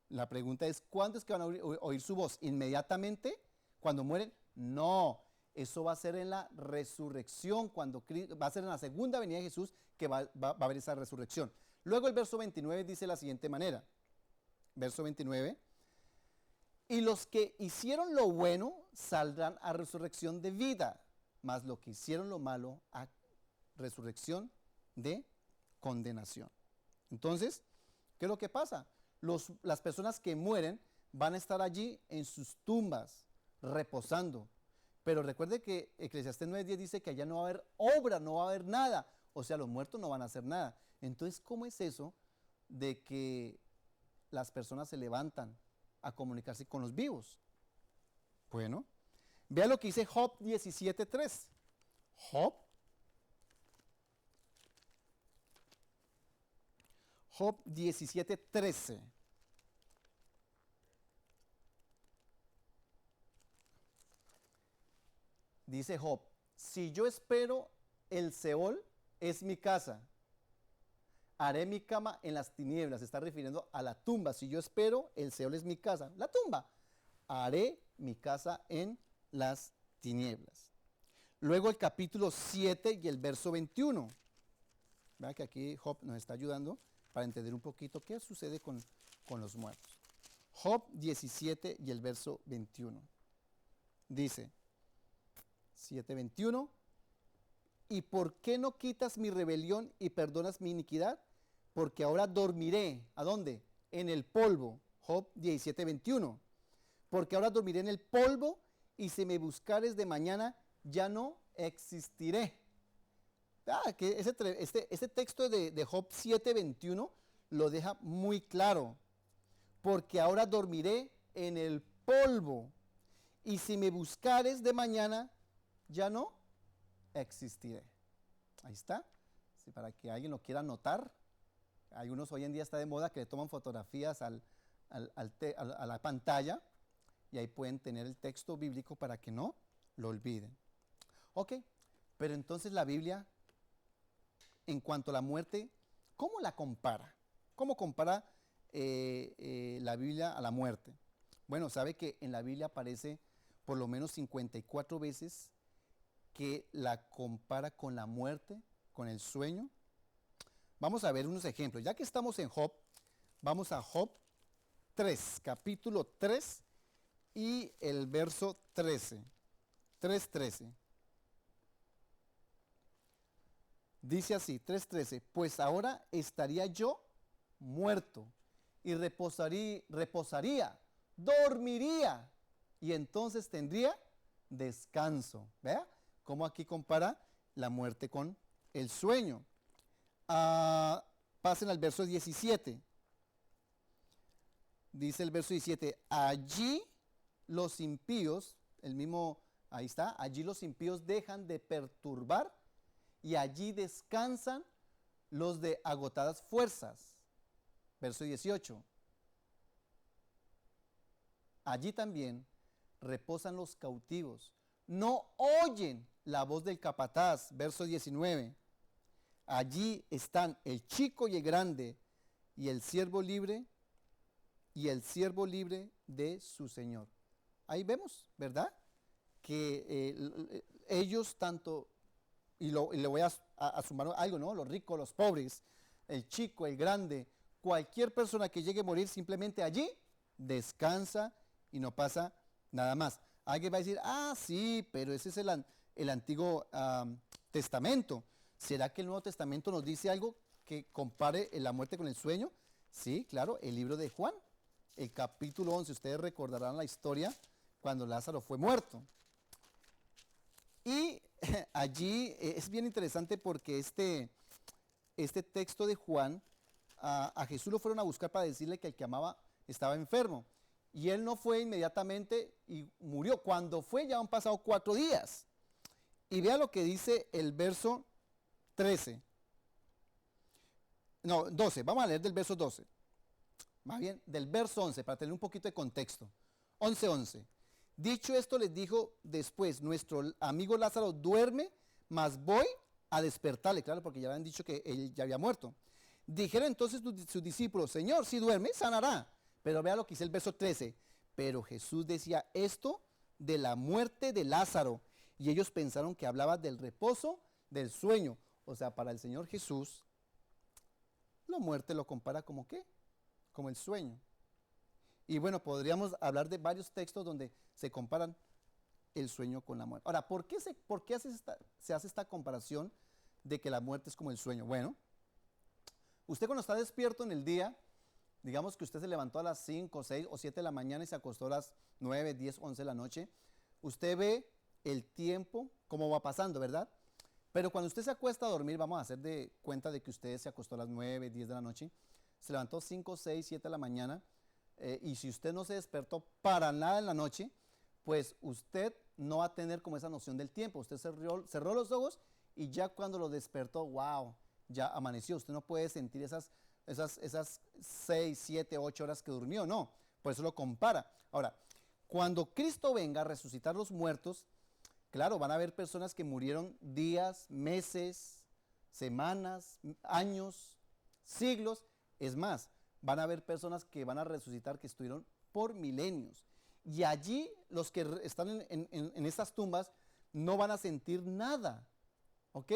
Speaker 1: La pregunta es, ¿cuándo es que van a oír su voz? ¿Inmediatamente? ¿Cuando mueren? No, eso va a ser en la resurrección, va a ser en la segunda venida de Jesús que va a haber esa resurrección. Luego el verso 29 dice de la siguiente manera, verso 29, y los que hicieron lo bueno saldrán a resurrección de vida, mas los que hicieron lo malo a resurrección de condenación. Entonces, ¿qué es lo que pasa? Las personas que mueren van a estar allí en sus tumbas, reposando. Pero recuerde que Eclesiastés 9:10 dice que allá no va a haber obra, no va a haber nada. O sea, los muertos no van a hacer nada. Entonces, ¿cómo es eso de que las personas se levantan a comunicarse con los vivos? Bueno, vea lo que dice Job 17:3. Job 17:13. Dice Job, si yo espero el Seol es mi casa, haré mi cama en las tinieblas. Se está refiriendo a la tumba. Si yo espero el Seol es mi casa, la tumba, haré mi casa en las tinieblas. Luego el capítulo 7 y el verso 21. Vean que aquí Job nos está ayudando para entender un poquito qué sucede con los muertos. Job 17 y el verso 21. Dice, 7:21, ¿y por qué no quitas mi rebelión y perdonas mi iniquidad? Porque ahora dormiré, ¿a dónde? En el polvo. Job 17:21. Porque ahora dormiré en el polvo y si me buscares de mañana ya no existiré. Que este texto de Job 7:21 lo deja muy claro. Porque ahora dormiré en el polvo y si me buscares de mañana ya no existiré. Ahí está. Para que alguien lo quiera anotar, Algunos hoy en día está de moda que le toman fotografías a la pantalla y ahí pueden tener el texto bíblico para que no lo olviden. Ok, pero entonces la Biblia, en cuanto a la muerte, ¿cómo la compara? ¿Cómo compara la Biblia a la muerte? Bueno, sabe que en la Biblia aparece por lo menos 54 veces que la compara con la muerte, con el sueño. Vamos a ver unos ejemplos. Ya que estamos en Job, vamos a Job 3, capítulo 3 y el verso 13. 3:13. Dice así, 3:13, pues ahora estaría yo muerto y reposaría, dormiría y entonces tendría descanso. ¿Vea? Cómo aquí compara la muerte con el sueño. Pasen al verso 17. Dice el verso 17, allí los impíos, el mismo, ahí está, allí los impíos dejan de perturbar y allí descansan los de agotadas fuerzas. Verso 18. Allí también reposan los cautivos. No oyen la voz del capataz. Verso 19. Allí están el chico y el grande y el siervo libre de su Señor. Ahí vemos, ¿verdad? Que ellos tanto, y le voy a sumar algo, ¿no? Los ricos, los pobres, el chico, el grande, cualquier persona que llegue a morir simplemente allí descansa y no pasa nada más. Alguien va a decir, sí, pero ese es el Antiguo Testamento. ¿Será que el Nuevo Testamento nos dice algo que compare la muerte con el sueño? Sí, claro, el libro de Juan, el capítulo 11, ustedes recordarán la historia cuando Lázaro fue muerto. Y allí es bien interesante porque este texto de Juan, a Jesús lo fueron a buscar para decirle que el que amaba estaba enfermo. Y él no fue inmediatamente y murió. Cuando fue ya han pasado 4 días. Y vea lo que dice el verso 13. No, 12. Vamos a leer del verso 12. Más bien, del verso 11, para tener un poquito de contexto. 11:11. Dicho esto, les dijo después, nuestro amigo Lázaro duerme, mas voy a despertarle. Claro, porque ya habían dicho que él ya había muerto. Dijeron entonces sus discípulos, Señor, si duerme, sanará. Pero vea lo que dice el verso 13. Pero Jesús decía esto de la muerte de Lázaro. Y ellos pensaron que hablaba del reposo, del sueño. O sea, para el Señor Jesús, la muerte lo compara como ¿qué? Como el sueño. Y bueno, podríamos hablar de varios textos donde se comparan el sueño con la muerte. Ahora, ¿por qué se hace esta comparación de que la muerte es como el sueño? Bueno, usted cuando está despierto en el día, digamos que usted se levantó a las 5, 6 o 7 de la mañana y se acostó a las 9, 10, 11 de la noche, usted ve el tiempo cómo va pasando, ¿verdad? Pero cuando usted se acuesta a dormir, vamos a hacer de cuenta de que usted se acostó a las 9, 10 de la noche, se levantó 5, 6, 7 de la mañana, y si usted no se despertó para nada en la noche, pues usted no va a tener como esa noción del tiempo. Usted cerró los ojos y ya cuando lo despertó, wow, ya amaneció. Usted no puede sentir esas 6, 7, 8 horas que durmió, no. Por eso lo compara. Ahora, cuando Cristo venga a resucitar los muertos, claro, van a haber personas que murieron días, meses, semanas, años, siglos. Es más, van a haber personas que van a resucitar que estuvieron por milenios. Y allí los que están en estas tumbas no van a sentir nada. ¿Ok?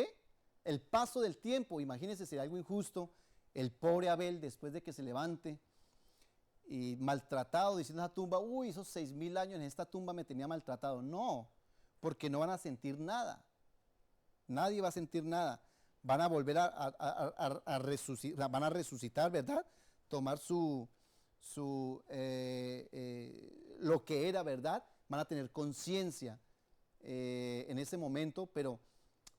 Speaker 1: El paso del tiempo, imagínense, sería algo injusto. El pobre Abel, después de que se levante y maltratado, diciendo a esa tumba, uy, esos 6,000 años en esta tumba me tenía maltratado. No, porque no van a sentir nada. Nadie va a sentir nada. Van a volver a resucitar, van a resucitar, ¿verdad? Tomar lo que era, ¿verdad? Van a tener conciencia en ese momento, pero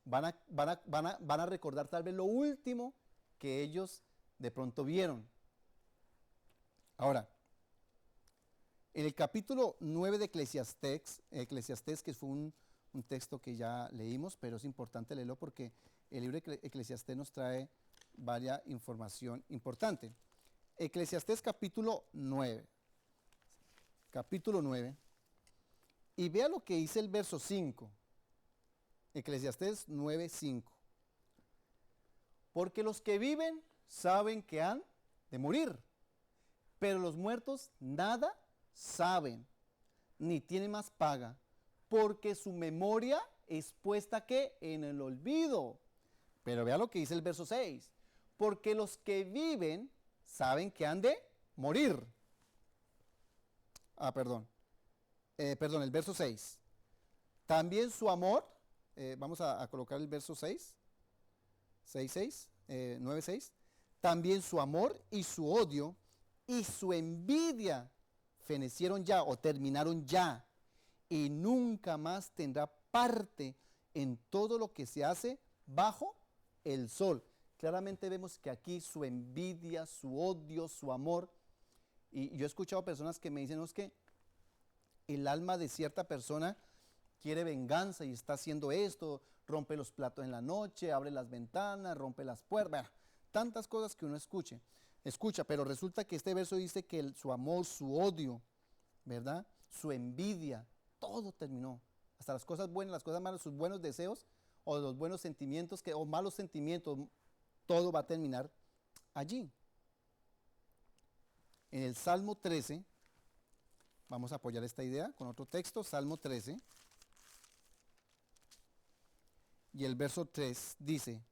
Speaker 1: van a recordar tal vez lo último que ellos de pronto vieron. Ahora, en el capítulo 9 de Eclesiastés, que fue un texto que ya leímos, pero es importante leerlo porque el libro de Eclesiastés nos trae varias información importante. Eclesiastés capítulo 9. Capítulo 9. Y vea lo que dice el verso 5. Eclesiastés 9:5. Porque los que viven saben que han de morir, pero los muertos nada saben, ni tienen más paga, porque su memoria es puesta ¿qué? En el olvido. Pero vea lo que dice el verso 6. Porque los que viven saben que han de morir. El verso 6. También su amor, vamos a colocar el verso 6, 9:6. También su amor y su odio y su envidia fenecieron ya o terminaron ya, y nunca más tendrá parte en todo lo que se hace bajo el sol. Claramente vemos que aquí su envidia, su odio, su amor, y yo he escuchado personas que me dicen, no, es que el alma de cierta persona quiere venganza y está haciendo esto, rompe los platos en la noche, abre las ventanas, rompe las puertas, tantas cosas que uno escucha, pero resulta que este verso dice que su amor, su odio, ¿verdad? Su envidia, todo terminó. Hasta las cosas buenas, las cosas malas, sus buenos deseos o los buenos sentimientos o malos sentimientos, todo va a terminar allí. En el Salmo 13, vamos a apoyar esta idea con otro texto, Salmo 13, y el verso 3 dice,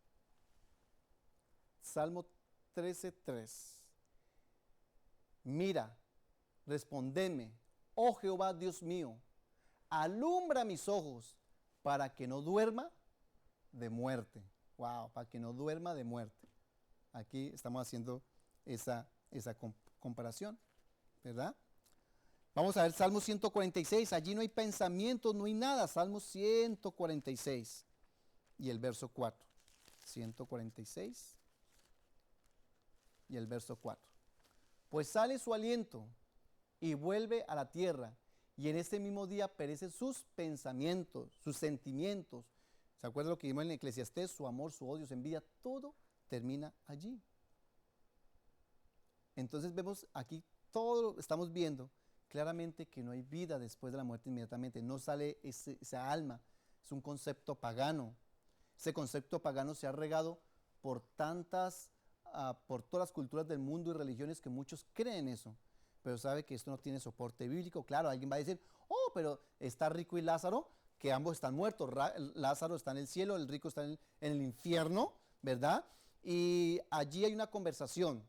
Speaker 1: Salmo 13:3, mira, respondeme, oh Jehová Dios mío, alumbra mis ojos para que no duerma de muerte. Wow, para que no duerma de muerte. Aquí estamos haciendo esa comparación, ¿verdad? Vamos a ver Salmo 146, allí no hay pensamientos, no hay nada. Salmo 146 y el verso 4. 146 y el verso 4. Pues sale su aliento y vuelve a la tierra, y en este mismo día perecen sus pensamientos, sus sentimientos. ¿Se acuerdan lo que vimos en Eclesiastés? Su amor, su odio, su envidia, todo termina allí. Entonces vemos aquí, todo estamos viendo claramente que no hay vida después de la muerte inmediatamente, no sale esa alma, es un concepto pagano. Ese concepto pagano se ha regado por por todas las culturas del mundo y religiones que muchos creen eso, pero sabe que esto no tiene soporte bíblico. Claro, alguien va a decir, oh, pero está Rico y Lázaro, que ambos están muertos. Lázaro está en el cielo, el rico está en el infierno, ¿verdad? Y allí hay una conversación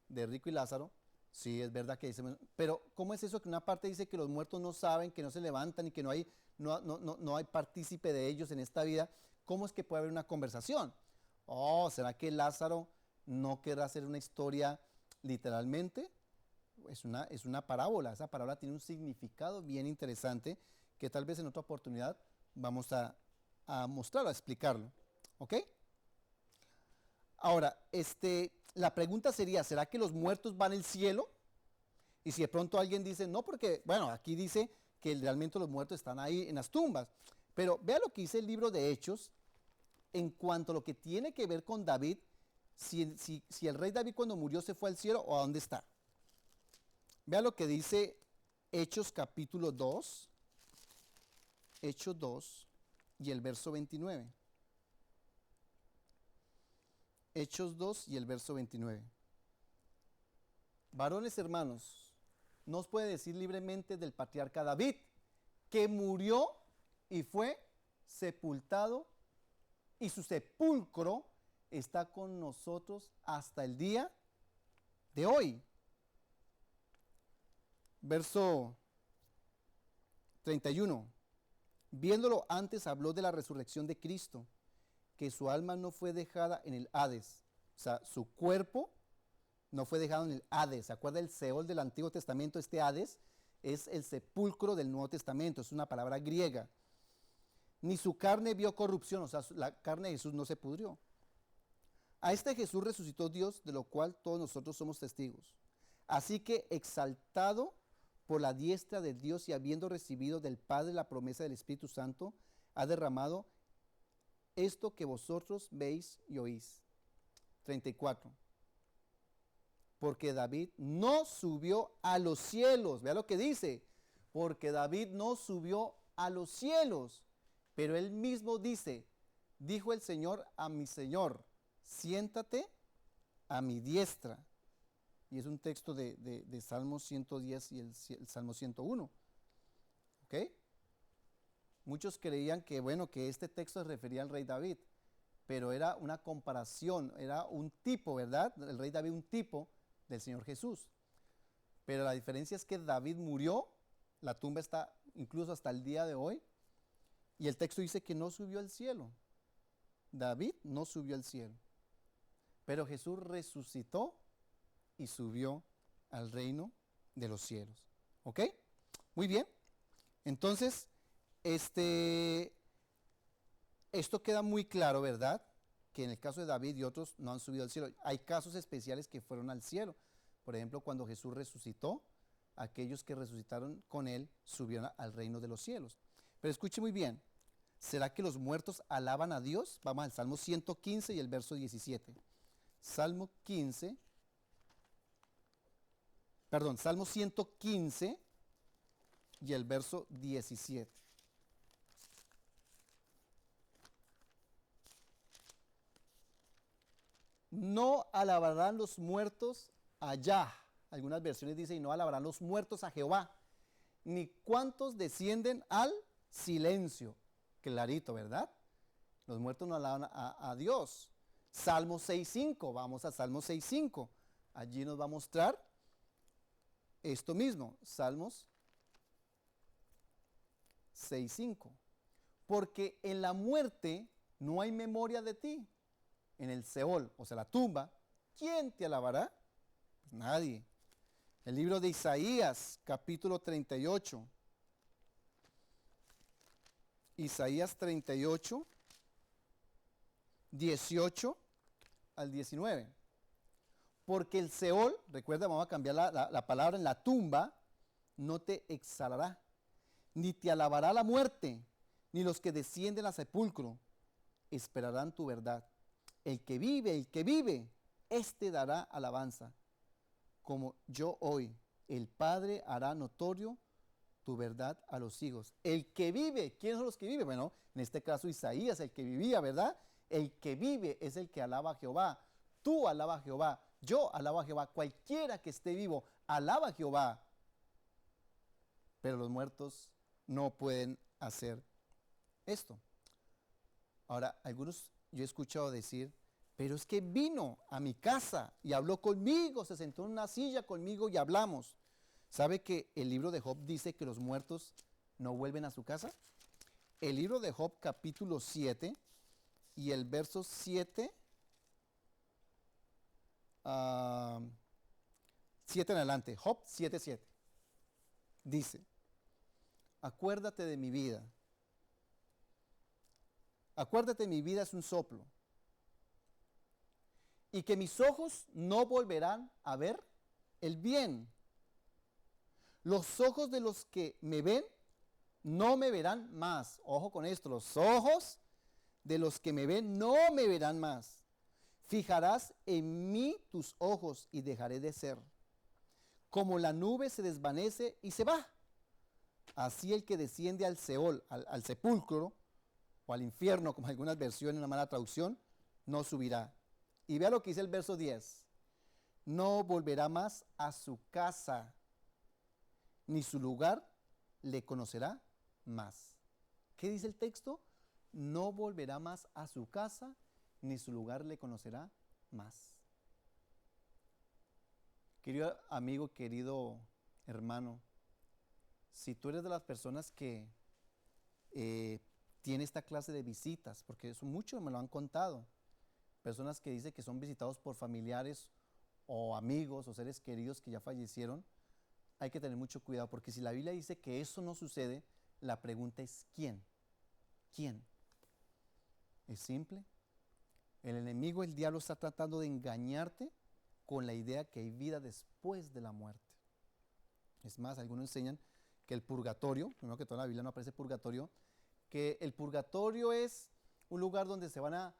Speaker 1: de Rico y Lázaro. Sí, es verdad que dice, pero ¿cómo es eso que una parte dice que los muertos no saben, que no se levantan y que no hay partícipe de ellos en esta vida? ¿Cómo es que puede haber una conversación? Oh, ¿será que Lázaro no querrá hacer una historia literalmente? Es una parábola. Esa parábola tiene un significado bien interesante que tal vez en otra oportunidad vamos a mostrarlo, a explicarlo. ¿Ok? Ahora, la pregunta sería, ¿será que los muertos van al cielo? Y si de pronto alguien dice, no, porque, bueno, aquí dice que realmente los muertos están ahí en las tumbas. Pero vea lo que dice el libro de Hechos en cuanto a lo que tiene que ver con David, si el rey David cuando murió se fue al cielo o a dónde está. Vea lo que dice Hechos capítulo 2, Hechos 2 y el verso 29. Hechos 2 y el verso 29. Varones hermanos, no os puede decir libremente del patriarca David, que murió y fue sepultado, y su sepulcro está con nosotros hasta el día de hoy. Verso 31. Viéndolo antes habló de la resurrección de Cristo, que su alma no fue dejada en el Hades, o sea, su cuerpo no fue dejado en el Hades. ¿Se acuerda el Seol del Antiguo Testamento? Este Hades es el sepulcro del Nuevo Testamento, es una palabra griega. Ni su carne vio corrupción, o sea, la carne de Jesús no se pudrió. A este Jesús resucitó Dios, de lo cual todos nosotros somos testigos. Así que exaltado por la diestra de Dios y habiendo recibido del Padre la promesa del Espíritu Santo, ha derramado esto que vosotros veis y oís. 34. Porque David no subió a los cielos. Vea lo que dice. Porque David no subió a los cielos. Pero él mismo dice, dijo el Señor a mi Señor, siéntate a mi diestra. Y es un texto de Salmo 110 y el Salmo 101. ¿Ok? Muchos creían que, bueno, que este texto se refería al rey David, pero era una comparación, era un tipo, ¿verdad? El rey David, un tipo del Señor Jesús. Pero la diferencia es que David murió, la tumba está incluso hasta el día de hoy, y el texto dice que no subió al cielo. David no subió al cielo, pero Jesús resucitó y subió al reino de los cielos. ¿Ok? Muy bien. Entonces, esto queda muy claro, ¿verdad? Que en el caso de David y otros no han subido al cielo. Hay casos especiales que fueron al cielo. Por ejemplo, cuando Jesús resucitó, aquellos que resucitaron con él subieron al reino de los cielos. Pero escuche muy bien. ¿Será que los muertos alaban a Dios? Vamos al Salmo 115 y el verso 17. Salmo 115 y el verso 17. No alabarán los muertos allá. Algunas versiones dicen, no alabarán los muertos a Jehová, ni cuantos descienden al silencio. Clarito, ¿verdad? Los muertos no alaban a Dios. Salmo 6.5, vamos a Salmo 6.5. Allí nos va a mostrar esto mismo, Salmos 6.5. Porque en la muerte no hay memoria de ti. En el Seol, o sea, la tumba, ¿quién te alabará? Pues nadie. El libro de Isaías, capítulo 38. Isaías 38, 18 al 19. Porque el Seol, recuerda, vamos a cambiar la palabra en la tumba, no te exhalará, ni te alabará la muerte, ni los que descienden al sepulcro esperarán tu verdad. El que vive, éste dará alabanza. Como yo hoy, el Padre hará notorio tu verdad a los hijos. El que vive, ¿quiénes son los que viven? Bueno, en este caso Isaías, el que vivía, ¿verdad? El que vive es el que alaba a Jehová. Tú alaba a Jehová, yo alabo a Jehová. Cualquiera que esté vivo, alaba a Jehová. Pero los muertos no pueden hacer esto. Ahora, algunos yo he escuchado decir, pero es que vino a mi casa y habló conmigo, se sentó en una silla conmigo y hablamos. ¿Sabe que el libro de Job dice que los muertos no vuelven a su casa? El libro de Job capítulo 7 y el verso 7, 7 en adelante, Job 7:7, dice, acuérdate de mi vida. Acuérdate, mi vida es un soplo, y que mis ojos no volverán a ver el bien. Los ojos de los que me ven no me verán más. Ojo con esto, los ojos de los que me ven no me verán más. Fijarás en mí tus ojos y dejaré de ser. Como la nube se desvanece y se va, así el que desciende al Seol, al sepulcro, o al infierno, como algunas versiones, una mala traducción, no subirá. Y vea lo que dice el verso 10. No volverá más a su casa, ni su lugar le conocerá más. ¿Qué dice el texto? No volverá más a su casa, ni su lugar le conocerá más. Querido amigo, querido hermano, si tú eres de las personas que tiene esta clase de visitas, porque eso muchos me lo han contado, personas que dicen que son visitados por familiares o amigos o seres queridos que ya fallecieron, hay que tener mucho cuidado, porque si la Biblia dice que eso no sucede, la pregunta es ¿quién? ¿Quién? Es simple. El enemigo, el diablo, está tratando de engañarte con la idea que hay vida después de la muerte. Es más, algunos enseñan que el purgatorio, primero que todo en la Biblia no aparece purgatorio, que el purgatorio es un lugar donde se van a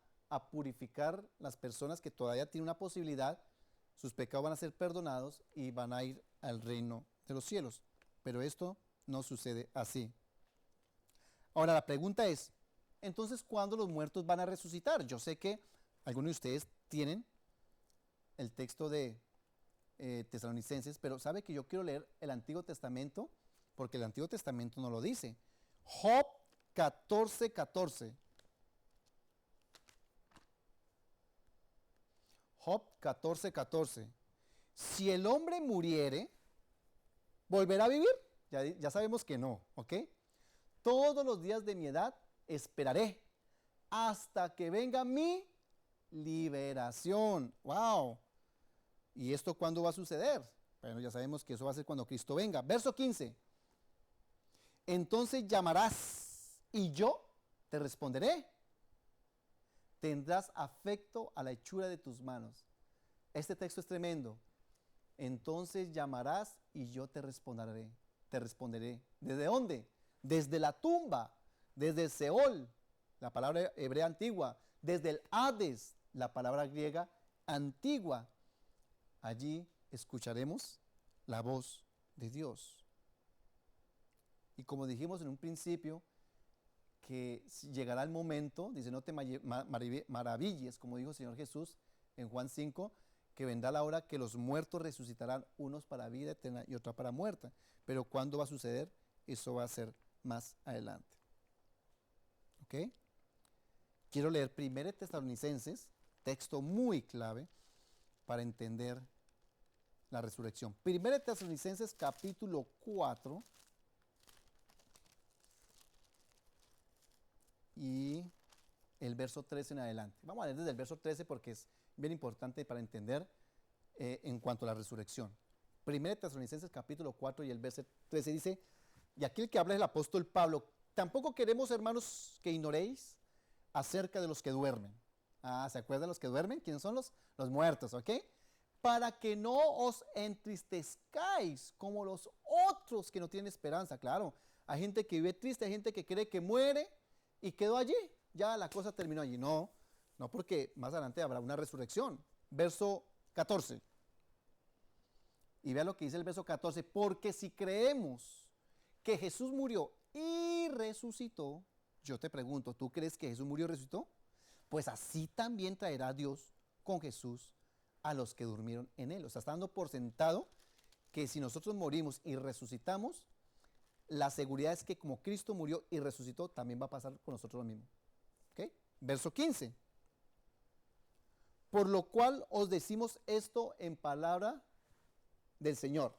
Speaker 1: purificar las personas que todavía tienen una posibilidad, sus pecados van a ser perdonados y van a ir al reino de los cielos. Pero esto no sucede así. Ahora la pregunta es, entonces, ¿cuándo los muertos van a resucitar? Yo sé que algunos de ustedes tienen el texto de Tesalonicenses, pero sabe que yo quiero leer el Antiguo Testamento, porque el Antiguo Testamento no lo dice. Job 14:14. Job 14:14. Si el hombre muriere, ¿volverá a vivir? Ya sabemos que no, ¿ok? Todos los días de mi edad esperaré hasta que venga mi liberación. ¡Wow! ¿Y esto cuándo va a suceder? Bueno, ya sabemos que eso va a ser cuando Cristo venga. Verso 15. Entonces llamarás y yo te responderé. Tendrás afecto a la hechura de tus manos. Este texto es tremendo. Entonces llamarás y yo te responderé. Te responderé. ¿Desde dónde? Desde la tumba, desde el Seol, la palabra hebrea antigua, desde el Hades, la palabra griega antigua. Allí escucharemos la voz de Dios. Y como dijimos en un principio, que llegará el momento, dice, no te maravilles, como dijo el Señor Jesús en Juan 5, que vendrá la hora que los muertos resucitarán, unos para vida eterna y otra para muerte. Pero ¿cuándo va a suceder? Eso va a ser más adelante. ¿Ok? Quiero leer 1 Tesalonicenses, texto muy clave para entender la resurrección. 1 Tesalonicenses capítulo 4 y el verso 13 en adelante. Vamos a leer desde el verso 13 porque es bien importante para entender en cuanto a la resurrección. 1 Tesalonicenses capítulo 4 y el verso 13 dice, y aquí el que habla es el apóstol Pablo, tampoco queremos, hermanos, que ignoréis acerca de los que duermen. ¿Se acuerdan los que duermen? ¿Quiénes son los muertos? ¿Ok? Para que no os entristezcáis como los otros que no tienen esperanza. Claro, hay gente que vive triste, hay gente que cree que muere y quedó allí. Ya la cosa terminó allí. No, porque más adelante habrá una resurrección. Verso 14. Y vea lo que dice el verso 14. Porque si creemos que Jesús murió y resucitó, yo te pregunto, ¿tú crees que Jesús murió y resucitó? Pues así también traerá Dios con Jesús a los que durmieron en él. O sea, está dando por sentado que si nosotros morimos y resucitamos, la seguridad es que como Cristo murió y resucitó, también va a pasar con nosotros lo mismo. ¿Ok? Verso 15. Por lo cual os decimos esto en palabra del Señor,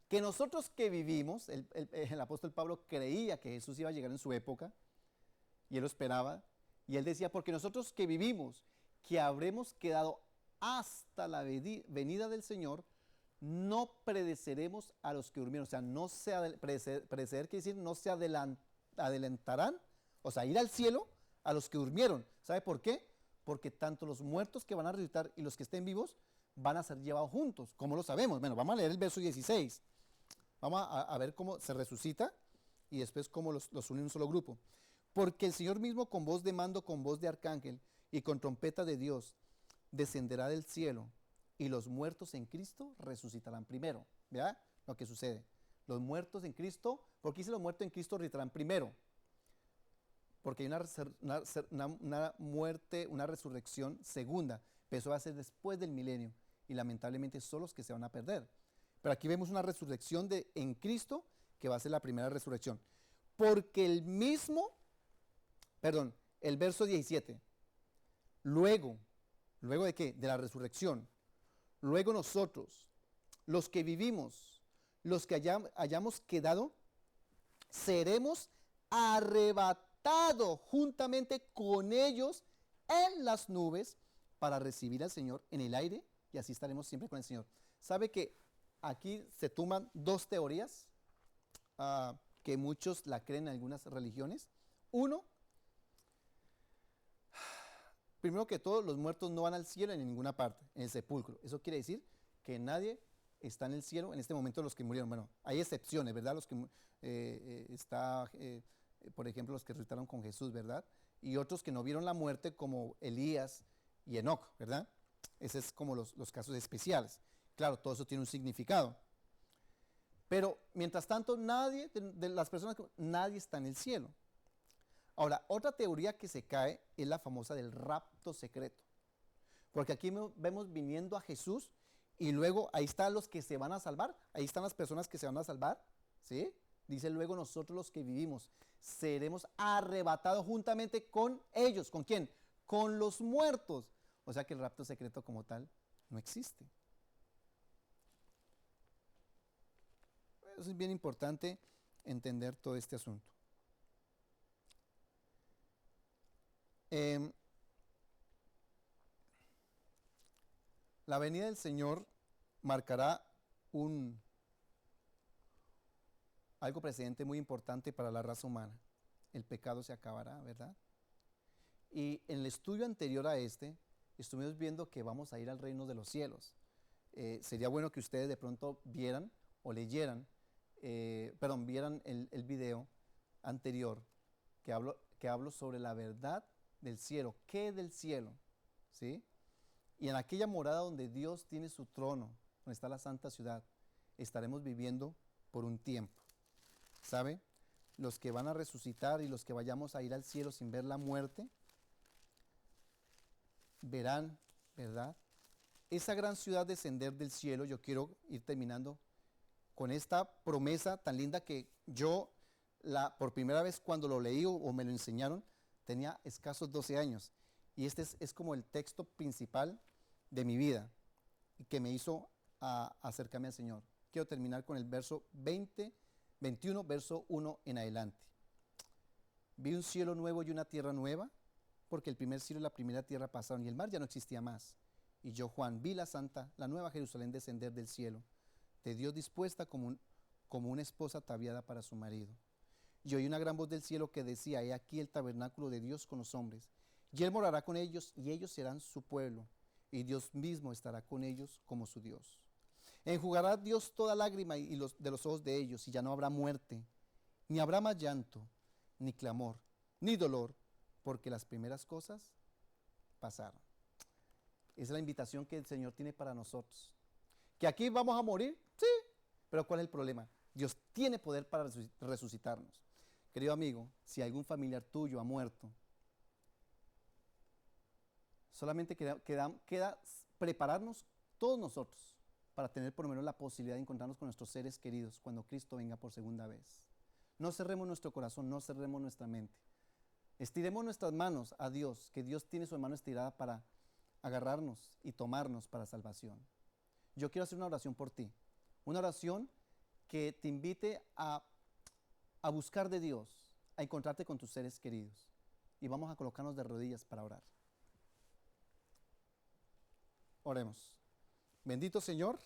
Speaker 1: que nosotros que vivimos, el apóstol Pablo creía que Jesús iba a llegar en su época, y él lo esperaba, y él decía, porque nosotros que vivimos, que habremos quedado hasta la venida del Señor, no predeceremos a los que durmieron. O sea, no se predeceder quiere decir no se adelantarán, o sea, ir al cielo a los que durmieron. ¿Sabe por qué? Porque tanto los muertos que van a resucitar y los que estén vivos van a ser llevados juntos. ¿Cómo lo sabemos? Bueno, vamos a leer el verso 16. Vamos a ver cómo se resucita y después cómo los une en un solo grupo. Porque el Señor mismo con voz de mando, con voz de arcángel y con trompeta de Dios descenderá del cielo y los muertos en Cristo resucitarán primero. ¿Vea lo que sucede? Los muertos en Cristo, ¿por qué dice los muertos en Cristo resucitarán primero? Porque hay una muerte, una resurrección segunda, pero eso va a ser después del milenio y lamentablemente son los que se van a perder. Pero aquí vemos una resurrección en Cristo que va a ser la primera resurrección. Porque el verso 17, luego de qué? De la resurrección. Luego nosotros, los que vivimos, los que hayamos quedado, seremos arrebatados juntamente con ellos en las nubes para recibir al Señor en el aire y así estaremos siempre con el Señor. ¿Sabe que aquí se toman dos teorías que muchos la creen en algunas religiones? Uno, primero que todo, los muertos no van al cielo en ninguna parte, en el sepulcro. Eso quiere decir que nadie está en el cielo en este momento los que murieron. Bueno, hay excepciones, ¿verdad? Los que por ejemplo, los que resucitaron con Jesús, ¿verdad? y otros que no vieron la muerte como Elías y Enoc, ¿verdad? Ese es como los casos especiales. Claro, todo eso tiene un significado. Pero mientras tanto, nadie de las personas, nadie está en el cielo. Ahora, otra teoría que se cae es la famosa del rapto secreto. Porque aquí vemos viniendo a Jesús y luego ahí están los que se van a salvar, ahí están las personas que se van a salvar, ¿sí? Dice luego nosotros los que vivimos seremos arrebatados juntamente con ellos. ¿Con quién? Con los muertos. O sea que el rapto secreto como tal no existe. Eso es bien importante entender todo este asunto. La venida del Señor marcará algo precedente muy importante para la raza humana. El pecado se acabará, ¿verdad? Y en el estudio anterior a este, estuvimos viendo que vamos a ir al reino de los cielos. Sería bueno que ustedes de pronto vieran o leyeran, vieran el video anterior que hablo sobre la verdad del cielo. ¿Qué es del cielo? ¿Sí? Y en aquella morada donde Dios tiene su trono, donde está la santa ciudad, estaremos viviendo por un tiempo. ¿Sabe? Los que van a resucitar y los que vayamos a ir al cielo sin ver la muerte, verán, ¿verdad? Esa gran ciudad descender del cielo. Yo quiero ir terminando con esta promesa tan linda que yo, por primera vez cuando lo leí o me lo enseñaron, tenía escasos 12 años. Y este es como el texto principal de mi vida y que me hizo acercarme al Señor. Quiero terminar con el verso 21, verso 1 en adelante. Vi un cielo nuevo y una tierra nueva, porque el primer cielo y la primera tierra pasaron y el mar ya no existía más. Y yo, Juan, vi la nueva Jerusalén descender del cielo, de Dios dispuesta como una esposa ataviada para su marido. Y oí una gran voz del cielo que decía: he aquí el tabernáculo de Dios con los hombres, y Él morará con ellos, y ellos serán su pueblo, y Dios mismo estará con ellos como su Dios. Enjugará Dios toda lágrima de los ojos de ellos, y ya no habrá muerte, ni habrá más llanto, ni clamor, ni dolor, porque las primeras cosas pasaron. Esa es la invitación que el Señor tiene para nosotros. ¿Que aquí vamos a morir? Sí, pero ¿cuál es el problema? Dios tiene poder para resucitarnos. Querido amigo, si algún familiar tuyo ha muerto, solamente queda prepararnos todos nosotros para tener por lo menos la posibilidad de encontrarnos con nuestros seres queridos cuando Cristo venga por segunda vez. No cerremos nuestro corazón, no cerremos nuestra mente. Estiremos nuestras manos a Dios, que Dios tiene su mano estirada para agarrarnos y tomarnos para salvación. Yo quiero hacer una oración por ti, una oración que te invite a buscar de Dios, a encontrarte con tus seres queridos. Y vamos a colocarnos de rodillas para orar. Oremos. Bendito Señor,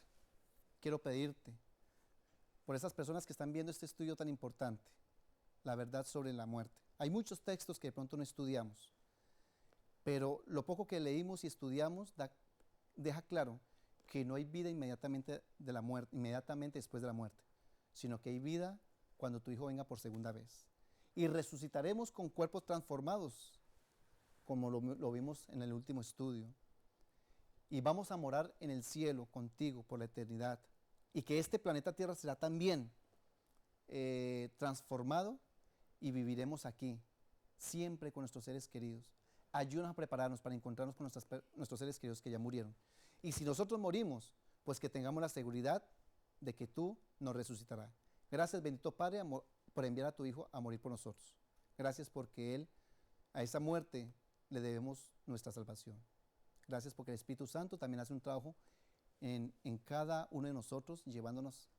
Speaker 1: quiero pedirte por esas personas que están viendo este estudio tan importante, la verdad sobre la muerte. Hay muchos textos que de pronto no estudiamos, pero lo poco que leímos y estudiamos deja claro que no hay vida inmediatamente después de la muerte, sino que hay vida cuando tu Hijo venga por segunda vez. Y resucitaremos con cuerpos transformados, como lo vimos en el último estudio. Y vamos a morar en el cielo contigo por la eternidad. Y que este planeta Tierra será también transformado y viviremos aquí, siempre con nuestros seres queridos. Ayúdanos a prepararnos para encontrarnos con nuestros seres queridos que ya murieron. Y si nosotros morimos, pues que tengamos la seguridad de que tú nos resucitarás. Gracias, bendito Padre, por enviar a tu Hijo a morir por nosotros. Gracias porque a esa muerte le debemos nuestra salvación. Gracias porque el Espíritu Santo también hace un trabajo en cada uno de nosotros, llevándonos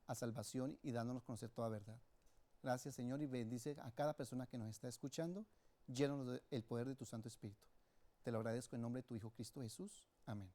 Speaker 1: a salvación y dándonos a conocer toda verdad. Gracias, Señor, y bendice a cada persona que nos está escuchando. Llénanos del poder de tu Santo Espíritu. Te lo agradezco en nombre de tu Hijo Cristo Jesús. Amén.